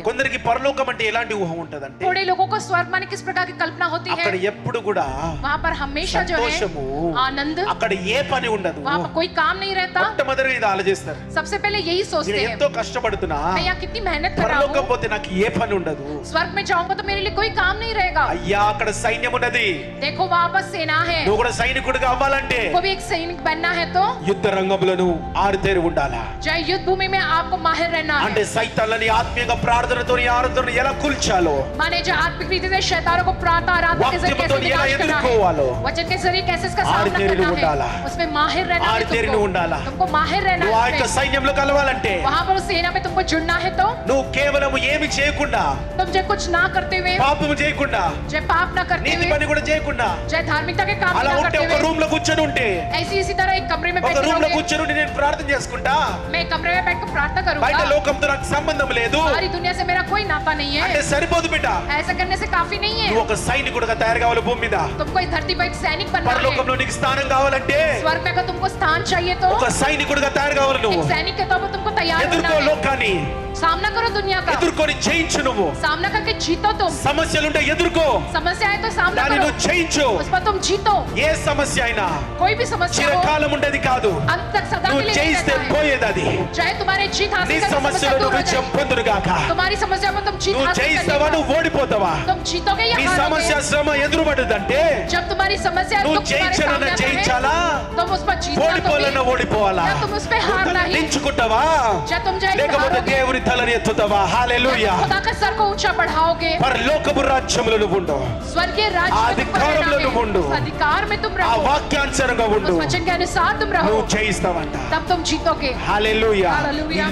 కొందరికి పరలోకం అంటే ఎలాంటి ఊహ ఉంటదంటే, थोड़े लोगों को स्वर्ग माने किस प्रकार की कल्पना होती है, అక్కడ ఎప్పుడు కూడా वहाँ पर हमेशा जो है సంతోషము, आनंद, అక్కడ ఏ పని ఉండదు. वहाँ पर कोई काम नहीं रहता. మొట్టమొదటిగా ఇది ఆలోచిస్తారు. सबसे पहले यही सोचते हैं, ఎంతో కష్టపడుతున్నా, मैं यहाँ कितनी मेहनत कर रहा పరలోకం हूँ, పోతే నాకు ఏ పని ఉండదు. स्वर्ग में जाऊंगा तो मेरे लिए कोई काम नहीं रहेगा. అయ్యా అక్కడ సైన్యం ఉన్నది. देखो वहाँ पर सेना है, నువ్వు కూడా సైనికుడిగా అవ్వాలంటే को भी एक सैनिक बनना है तो యుద్ధ రంగంలో నువ్వు ఆరితేరి ఉండాలా. जय युद्ध भूमि में आपको माहिर रहना అంటే है. సైతాన్లని ఆత్మీయంగా ప్రార్థనతో ఆరాధన ఎలా కూల్చాలో, माने जो आत्मिक रीति से शैतानों को प्रार्थना आराधना के जरिए कैसे వాక్యముతో ఎలా विनाश करना ఎదుర్కోవాలో, है, वचन के जरिए कैसे इसका सामना ఆరితేరి करना ఉండాలా. है, उसमें माहिर रहना है. ఆరితేరి ఉండాలా. तुमको माहिर रहना నువ్వు ఆ है. యొక్క సైన్యంలో కలవాలంటే वहाँ पर उस सेना में तुमको जुड़ना है तो నువ్వు కేవలం ఏమి చేయకుండా, तुम जो कुछ ना करते हुए, పాపము చేయకుండా, जो पाप ना करते నీతి हुए, పని కూడా చేయకుండా, जो धार्मिकता के काम అలా ना ఉంటే करते ఒక हुए, రూమ్ లో కూర్చొని ఉంటే, ऐसी इसी तरह एक कमरे में ఒక बैठे రూమ్ లో रहोगे. కూర్చొని నేను ప్రార్థన చేసుకుంటా, मैं एक कमरे में बैठकर प्रार्थना బయట करूंगा, లోకంతో నాకు సంబంధం లేదు सारी दुनिया से मेरा कोई नाता नहीं అంటే है. సరిపోదు బిడ్డ. ऐसा करने से काफी नहीं నువ్వు है. ఒక సైనికుడిగా తయారు కావాలి భూమి మీద. तुमको इस धरती पर एक सैनिक बनना है. పరలోకంలో నీకు స్థానం కావాలంటే स्वर्ग में अगर तुमको स्थान चाहिए तो ఒక సైనికుడిగా తయారు కావాలి. एक నువ్వు सैनिक के तौर पर तुमको तैयार होना ఎదుర్కో है. లోకాన్ని, सामना करो दुनिया का, ఎదుర్కొని జయించు. నువ్వు सामना करके जीतो. तुम సమస్యలుంటే ఎదుర్కో, समस्या है तो सामना దాన్ని करो, నువ్వు జయించు. उस पर तुम जीतो. ఏ సమస్య అయినా कोई भी समस्या हो చిరకాలం ఉండేది కాదు, अंत तक सदा के నువ్వు लिए नहीं జయిస్తే रहता है. పోయేది అది. चाहे तुम्हारे जीत నీ हासिल करने से समस्या సమస్యలో दूर నువ్వు हो जाए, చెప్పొందురుగాక. तुम्हारी समस्या में तुम जीत నువ్వు हासिल జయిస్తావా, करेगे. నువ్వు ఓడిపోతావా. तुम जीतोगे या నీ సమస్య हारोगे. శ్రమ ఎదురుపడదంటే जब तुम्हारी समस्या నువ్వు दुख तुम्हारे జయించాలన్నా सामने आता है, జయించాలా, तुम उस पर जीतना तो ఓడిపోవాలన్నా भी, ఓడిపోవాలా. या तुम उस पे हारना ही, నించుకుంటావా या तुम जाए లేకపోతే దేవుని తలని ఎత్తుతావా. హల్లెలూయా. खुदा का सर को ऊंचा बढ़ाओगे. పరలోకపు రాజ్యములో నువ్వు ఉండు, स्वर्गीय राज्य ఆ में तुमको रहना అధికారంలో నువ్వు ఉండు, है. उस अधिकार में तुम ఆ रहो, వాక్యానుసారంగా ఉండు, उस वचन के अनुसार तुम रहो, నువ్వు జయిస్తావంట. तब तुम जीतोगे. హల్లెలూయా. हालेलुया.